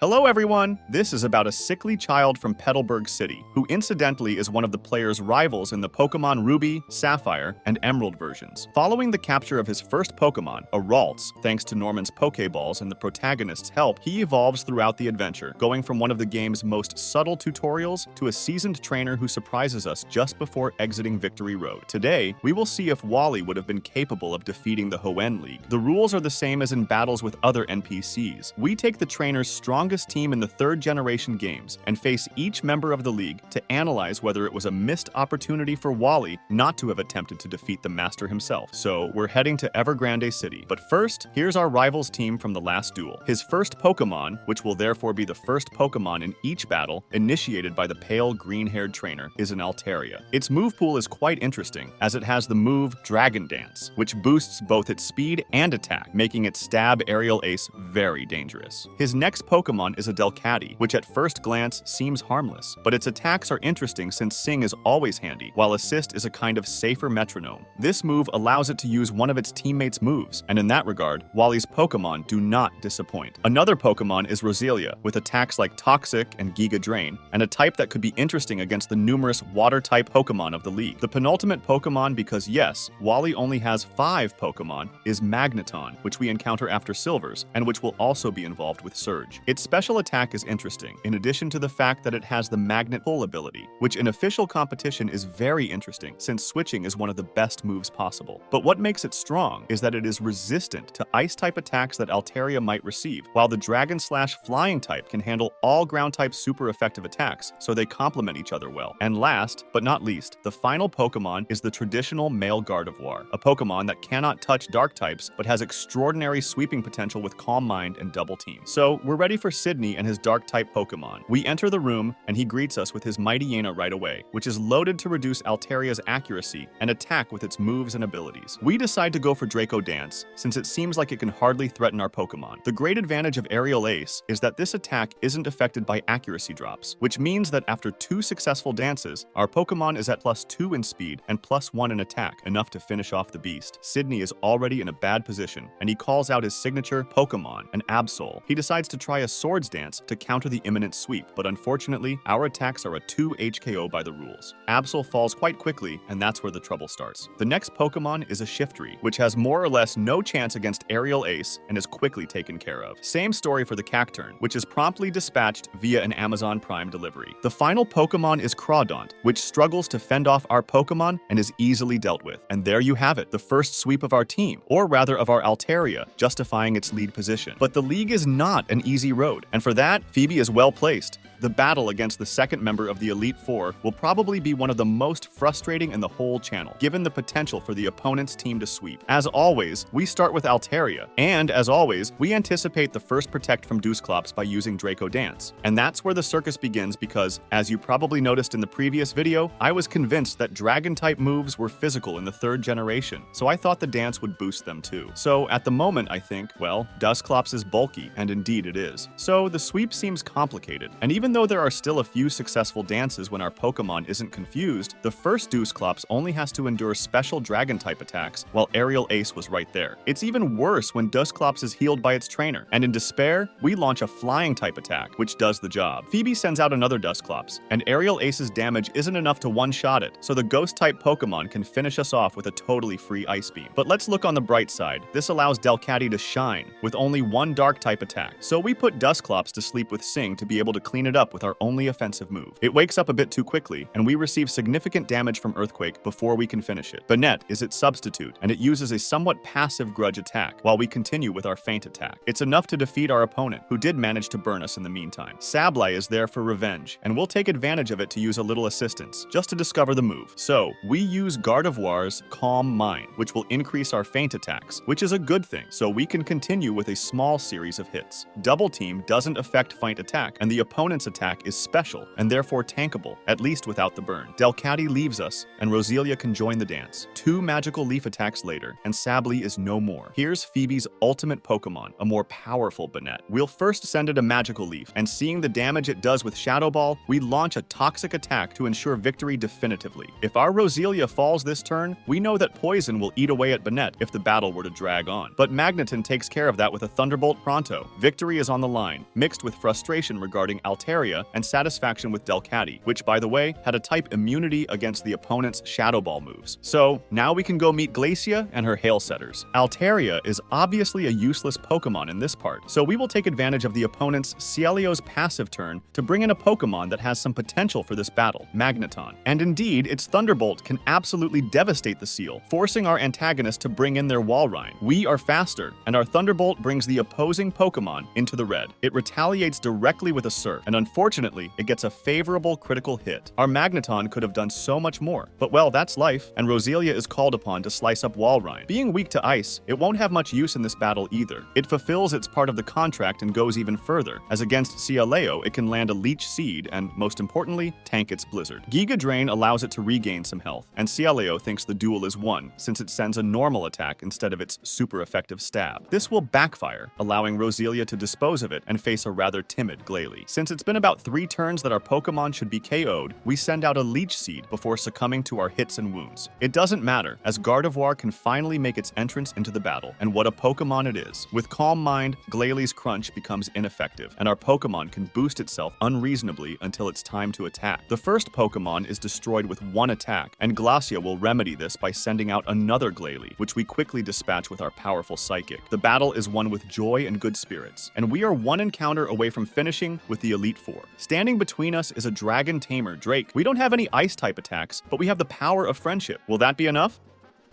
Hello everyone! This is about a sickly child from Petalburg City, who incidentally is one of the player's rivals in the Pokemon Ruby, Sapphire, and Emerald versions. Following the capture of his first Pokemon, a Ralts, thanks to Norman's Pokeballs and the protagonist's help, he evolves throughout the adventure, going from one of the game's most subtle tutorials to a seasoned trainer who surprises us just before exiting Victory Road. Today, we will see if Wally would have been capable of defeating the Hoenn League. The rules are the same as in battles with other NPCs. We take the trainer's strongest team in the third-generation games and face each member of the league to analyze whether it was a missed opportunity for Wally not to have attempted to defeat the master himself. So we're heading to Evergrande City. But first, here's our rival's team from the last duel. His first Pokemon, which will therefore be the first Pokemon in each battle initiated by the pale green-haired trainer, is an Altaria. Its move pool is quite interesting, as it has the move Dragon Dance, which boosts both its speed and attack, making its stab aerial ace very dangerous. His next Pokemon is a Delcatty, which at first glance seems harmless, but its attacks are interesting since Sing is always handy, while Assist is a kind of safer metronome. This move allows it to use one of its teammates' moves, and in that regard, Wally's Pokemon do not disappoint. Another Pokemon is Roselia, with attacks like Toxic and Giga Drain, and a type that could be interesting against the numerous Water-type Pokemon of the league. The penultimate Pokemon, because yes, Wally only has 5 Pokemon, is Magneton, which we encounter after Silvers, and which will also be involved with Surge. Its special attack is interesting, in addition to the fact that it has the Magnet Pull ability, which in official competition is very interesting, since switching is one of the best moves possible. But what makes it strong is that it is resistant to Ice-type attacks that Altaria might receive, while the Dragon/Flying type can handle all Ground-type super effective attacks, so they complement each other well. And last, but not least, the final Pokemon is the traditional male Gardevoir, a Pokemon that cannot touch Dark types, but has extraordinary sweeping potential with Calm Mind and Double Team. So we're ready for Sidney and his Dark-type Pokemon. We enter the room, and he greets us with his Mightyena right away, which is loaded to reduce Altaria's accuracy and attack with its moves and abilities. We decide to go for Draco Dance, since it seems like it can hardly threaten our Pokemon. The great advantage of Aerial Ace is that this attack isn't affected by accuracy drops, which means that after 2 successful dances, our Pokemon is at +2 in speed and +1 in attack, enough to finish off the beast. Sidney is already in a bad position, and he calls out his signature Pokemon, an Absol. He decides to try a Swords Dance to counter the imminent sweep, but unfortunately, our attacks are a 2 HKO by the rules. Absol falls quite quickly, and that's where the trouble starts. The next Pokemon is a Shiftry, which has more or less no chance against Aerial Ace and is quickly taken care of. Same story for the Cacturn, which is promptly dispatched via an Amazon Prime delivery. The final Pokemon is Crawdaunt, which struggles to fend off our Pokemon and is easily dealt with. And there you have it, the first sweep of our team, or rather of our Altaria, justifying its lead position. But the league is not an easy road, and for that, Phoebe is well placed. The battle against the second member of the Elite Four will probably be one of the most frustrating in the whole channel, given the potential for the opponent's team to sweep. As always, we start with Altaria, and as always, we anticipate the first Protect from Dusclops by using Draco Dance. And that's where the circus begins because, as you probably noticed in the previous video, I was convinced that Dragon-type moves were physical in the 3rd generation, so I thought the dance would boost them too. So at the moment, I think, well, Dusclops is bulky, and indeed it is. So the sweep seems complicated, and even though there are still a few successful dances when our Pokemon isn't confused, the first Dusclops only has to endure special Dragon-type attacks, while Aerial Ace was right there. It's even worse when Dusclops is healed by its trainer, and in despair, we launch a Flying-type attack, which does the job. Phoebe sends out another Dusclops, and Aerial Ace's damage isn't enough to one-shot it, so the Ghost-type Pokemon can finish us off with a totally free Ice Beam. But let's look on the bright side. This allows Delcatty to shine, with only one Dark-type attack, so we put Dusclops to sleep with Sing to be able to clean it up with our only offensive move. It wakes up a bit too quickly, and we receive significant damage from Earthquake before we can finish it. Banette is its substitute, and it uses a somewhat passive Grudge attack, while we continue with our Feint attack. It's enough to defeat our opponent, who did manage to burn us in the meantime. Sableye is there for revenge, and we'll take advantage of it to use a little assistance, just to discover the move. So, we use Gardevoir's Calm Mind, which will increase our Feint attacks, which is a good thing, so we can continue with a small series of hits. Double Team doesn't affect Feint attack, and the opponent's opponent's attack is special and therefore tankable, at least without the burn. Delcatty leaves us, and Roselia can join the dance. 2 magical leaf attacks later, and Sably is no more. Here's Phoebe's ultimate Pokemon, a more powerful Banette. We'll first send it a magical leaf, and seeing the damage it does with Shadow Ball, we launch a toxic attack to ensure victory definitively. If our Roselia falls this turn, we know that Poison will eat away at Banette if the battle were to drag on. But Magneton takes care of that with a Thunderbolt pronto. Victory is on the line, mixed with frustration regarding Altaria and satisfaction with Delcatty, which, by the way, had a type immunity against the opponent's Shadow Ball moves. So, now we can go meet Glacia and her Hail Setters. Altaria is obviously a useless Pokemon in this part, so we will take advantage of the opponent's Cielio's passive turn to bring in a Pokemon that has some potential for this battle, Magneton. And indeed, its Thunderbolt can absolutely devastate the Seal, forcing our antagonist to bring in their Walrein. We are faster, and our Thunderbolt brings the opposing Pokemon into the red. It retaliates directly with a Surf, and unfortunately, it gets a favorable critical hit. Our Magneton could have done so much more, but well, that's life, and Roselia is called upon to slice up Walrein. Being weak to ice, it won't have much use in this battle either. It fulfills its part of the contract and goes even further, as against Cielio, it can land a Leech Seed and, most importantly, tank its Blizzard. Giga Drain allows it to regain some health, and Cielio thinks the duel is won, since it sends a normal attack instead of its super effective stab. This will backfire, allowing Roselia to dispose of it and face a rather timid Glalie. Since it's been about 3 turns that our Pokemon should be KO'd, we send out a Leech Seed before succumbing to our hits and wounds. It doesn't matter, as Gardevoir can finally make its entrance into the battle, and what a Pokemon it is. With Calm Mind, Glalie's Crunch becomes ineffective, and our Pokemon can boost itself unreasonably until it's time to attack. The first Pokemon is destroyed with 1 attack, and Glacia will remedy this by sending out another Glalie, which we quickly dispatch with our powerful Psychic. The battle is won with joy and good spirits, and we are 1 encounter away from finishing with the Elite Four. Standing between us is a Dragon Tamer, Drake. We don't have any Ice-type attacks, but we have the power of friendship. Will that be enough?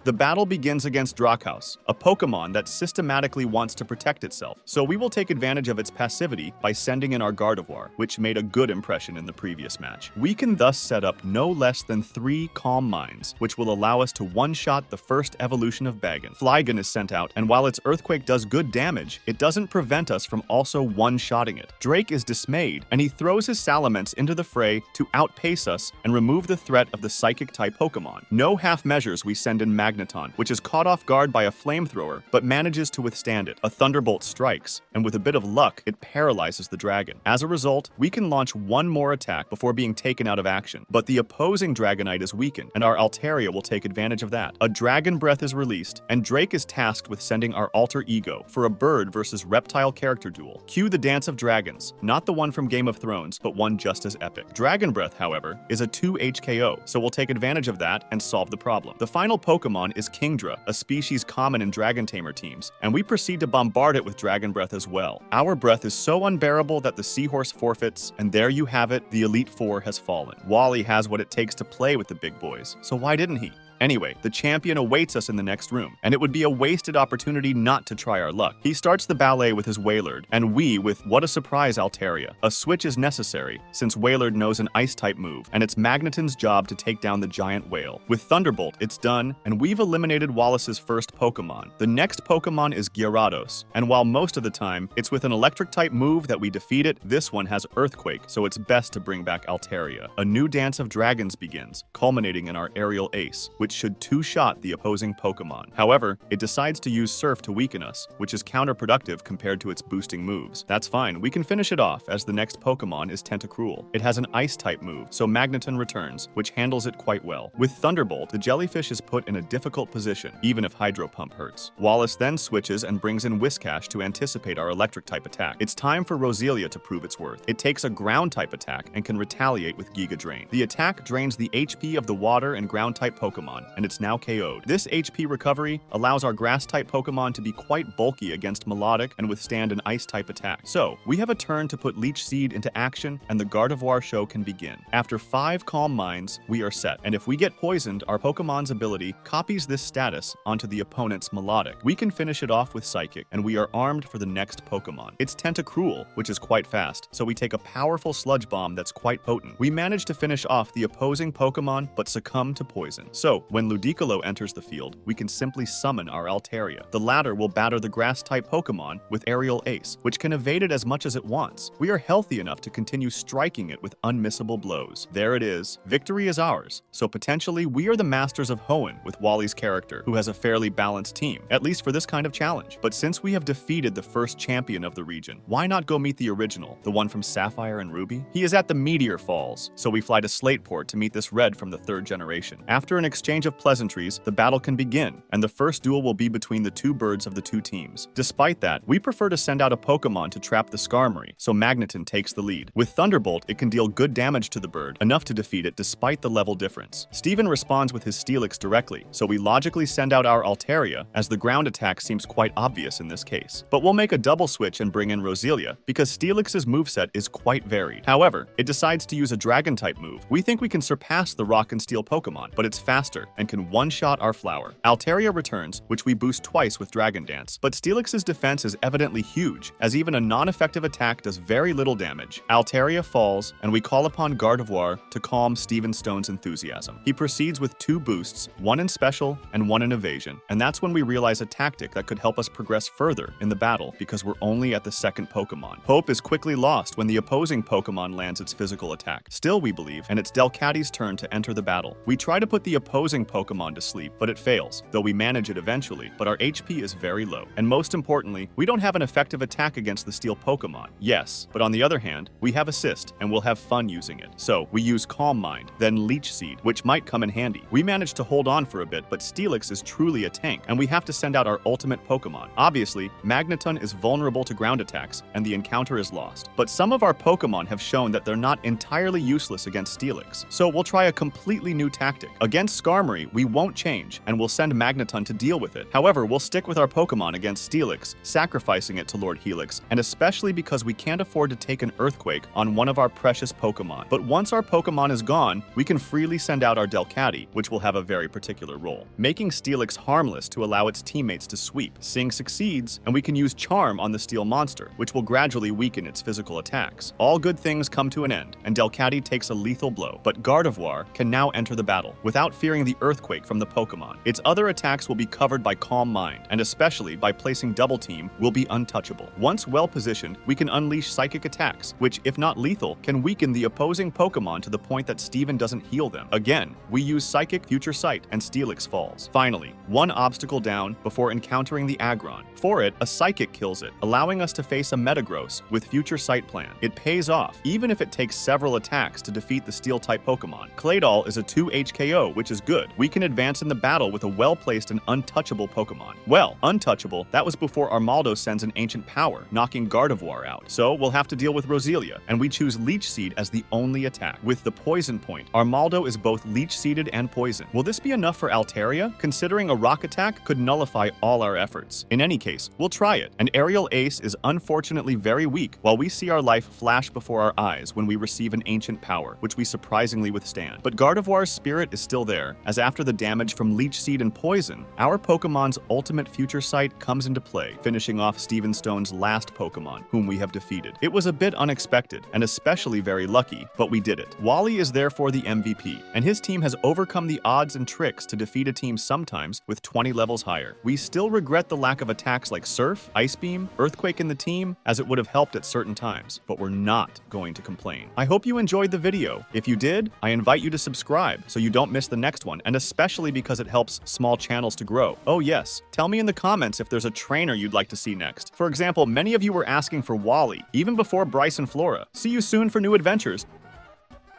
The battle begins against Drakhaus, a Pokemon that systematically wants to protect itself, so we will take advantage of its passivity by sending in our Gardevoir, which made a good impression in the previous match. We can thus set up no less than 3 Calm Minds, which will allow us to one-shot the first evolution of Bagon. Flygon is sent out, and while its Earthquake does good damage, it doesn't prevent us from also one-shotting it. Drake is dismayed, and he throws his Salamence into the fray to outpace us and remove the threat of the Psychic-type Pokemon. No half measures we send in Magneton, which is caught off guard by a flamethrower, but manages to withstand it. A Thunderbolt strikes, and with a bit of luck, it paralyzes the dragon. As a result, we can launch 1 more attack before being taken out of action, but the opposing Dragonite is weakened, and our Altaria will take advantage of that. A Dragon Breath is released, and Drake is tasked with sending our Alter Ego for a bird versus reptile character duel. Cue the Dance of Dragons, not the one from Game of Thrones, but one just as epic. Dragon Breath, however, is a 2 HKO, so we'll take advantage of that and solve the problem. The final Pokemon is Kingdra, a species common in Dragon Tamer teams, and we proceed to bombard it with Dragon Breath as well. Our breath is so unbearable that the Seahorse forfeits, and there you have it, the Elite Four has fallen. Wally has what it takes to play with the big boys, so why didn't he? Anyway, the champion awaits us in the next room, and it would be a wasted opportunity not to try our luck. He starts the ballet with his Wailord, and we with what a surprise Altaria. A switch is necessary, since Wailord knows an Ice-type move, and it's Magneton's job to take down the giant whale. With Thunderbolt, it's done, and we've eliminated Wallace's first Pokemon. The next Pokemon is Gyarados, and while most of the time, it's with an Electric-type move that we defeat it, this one has Earthquake, so it's best to bring back Altaria. A new Dance of Dragons begins, culminating in our Aerial Ace, which should 2-shot the opposing Pokemon. However, it decides to use Surf to weaken us, which is counterproductive compared to its boosting moves. That's fine, we can finish it off, as the next Pokemon is Tentacruel. It has an Ice-type move, so Magneton returns, which handles it quite well. With Thunderbolt, the jellyfish is put in a difficult position, even if Hydro Pump hurts. Wallace then switches and brings in Whiscash to anticipate our Electric-type attack. It's time for Roselia to prove its worth. It takes a Ground-type attack and can retaliate with Giga Drain. The attack drains the HP of the Water and Ground-type Pokemon, and it's now KO'd. This HP recovery allows our Grass-type Pokemon to be quite bulky against Melodic and withstand an Ice-type attack. So, we have a turn to put Leech Seed into action, and the Gardevoir show can begin. After 5 Calm Minds, we are set, and if we get poisoned, our Pokemon's ability copies this status onto the opponent's Melodic. We can finish it off with Psychic, and we are armed for the next Pokemon. It's Tentacruel, which is quite fast, so we take a powerful Sludge Bomb that's quite potent. We manage to finish off the opposing Pokemon, but succumb to poison. So, So, when Ludicolo enters the field, we can simply summon our Altaria. The latter will batter the grass-type Pokemon with Aerial Ace, which can evade it as much as it wants. We are healthy enough to continue striking it with unmissable blows. There it is. Victory is ours. So potentially, we are the masters of Hoenn with Wally's character, who has a fairly balanced team, at least for this kind of challenge. But since we have defeated the first champion of the region, why not go meet the original, the one from Sapphire and Ruby? He is at the Meteor Falls, so we fly to Slateport to meet this red from the 3rd generation. After an exchange of pleasantries, the battle can begin, and the first duel will be between the two birds of the two teams. Despite that, we prefer to send out a Pokemon to trap the Skarmory, so Magneton takes the lead. With Thunderbolt, it can deal good damage to the bird, enough to defeat it despite the level difference. Steven responds with his Steelix directly, so we logically send out our Altaria, as the ground attack seems quite obvious in this case. But we'll make a double switch and bring in Roselia, because Steelix's moveset is quite varied. However, it decides to use a Dragon-type move. We think we can surpass the Rock and Steel Pokemon, but it's faster and can one-shot our Flower. Altaria returns, which we boost twice with Dragon Dance, but Steelix's defense is evidently huge, as even a non-effective attack does very little damage. Altaria falls, and we call upon Gardevoir to calm Steven Stone's enthusiasm. He proceeds with 2 boosts, one in Special and one in Evasion, and that's when we realize a tactic that could help us progress further in the battle because we're only at the 2nd Pokemon. Hope is quickly lost when the opposing Pokemon lands its physical attack. Still, we believe, and it's Delcatty's turn to enter the battle. We try to put the opposing Pokemon to sleep, but it fails, though we manage it eventually, but our HP is very low. And most importantly, we don't have an effective attack against the Steel Pokemon. Yes, but on the other hand, we have Assist, and we'll have fun using it. So, we use Calm Mind, then Leech Seed, which might come in handy. We manage to hold on for a bit, but Steelix is truly a tank, and we have to send out our ultimate Pokemon. Obviously, Magneton is vulnerable to ground attacks, and the encounter is lost. But some of our Pokemon have shown that they're not entirely useless against Steelix, so we'll try a completely new tactic. Against Skarmory, we won't change, and we'll send Magneton to deal with it. However, we'll stick with our Pokemon against Steelix, sacrificing it to Lord Helix, and especially because we can't afford to take an Earthquake on one of our precious Pokemon. But once our Pokemon is gone, we can freely send out our Delcatty, which will have a very particular role, making Steelix harmless to allow its teammates to sweep. Sing succeeds, and we can use Charm on the Steel monster, which will gradually weaken its physical attacks. All good things come to an end, and Delcatty takes a lethal blow, but Gardevoir can now enter the battle, without fearing the Earthquake from the Pokemon. Its other attacks will be covered by Calm Mind, and especially by placing Double Team, will be untouchable. Once well positioned, we can unleash Psychic attacks, which, if not lethal, can weaken the opposing Pokemon to the point that Steven doesn't heal them. Again, we use Psychic, Future Sight, and Steelix falls. Finally, one obstacle down before encountering the Aggron. For it, a Psychic kills it, allowing us to face a Metagross with Future Sight plan. It pays off, even if it takes several attacks to defeat the Steel-type Pokemon. Claydol is a 2 HKO, which is good. We can advance in the battle with a well-placed and untouchable Pokemon. Well, untouchable, that was before Armaldo sends an Ancient Power, knocking Gardevoir out. So we'll have to deal with Roselia, and we choose Leech Seed as the only attack. With the Poison Point, Armaldo is both Leech Seeded and Poison. Will this be enough for Altaria, considering a Rock attack could nullify all our efforts? In any case, we'll try it. An Aerial Ace is unfortunately very weak, while we see our life flash before our eyes when we receive an Ancient Power, which we surprisingly withstand. But Gardevoir's spirit is still there, as after the damage from Leech Seed and Poison, our Pokemon's ultimate Future Sight comes into play, finishing off Steven Stone's last Pokemon, whom we have defeated. It was a bit unexpected, and especially very lucky, but we did it. Wally is therefore the MVP, and his team has overcome the odds and tricks to defeat a team sometimes with 20 levels higher. We still regret the lack of attacks like Surf, Ice Beam, Earthquake in the team, as it would have helped at certain times, but we're not going to complain. I hope you enjoyed the video. If you did, I invite you to subscribe so you don't miss the next one, and especially because it helps small channels to grow. Oh yes, tell me in the comments if there's a trainer you'd like to see next. For example, many of you were asking for Wally, even before Bryce and Flora. See you soon for new adventures.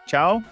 Ciao.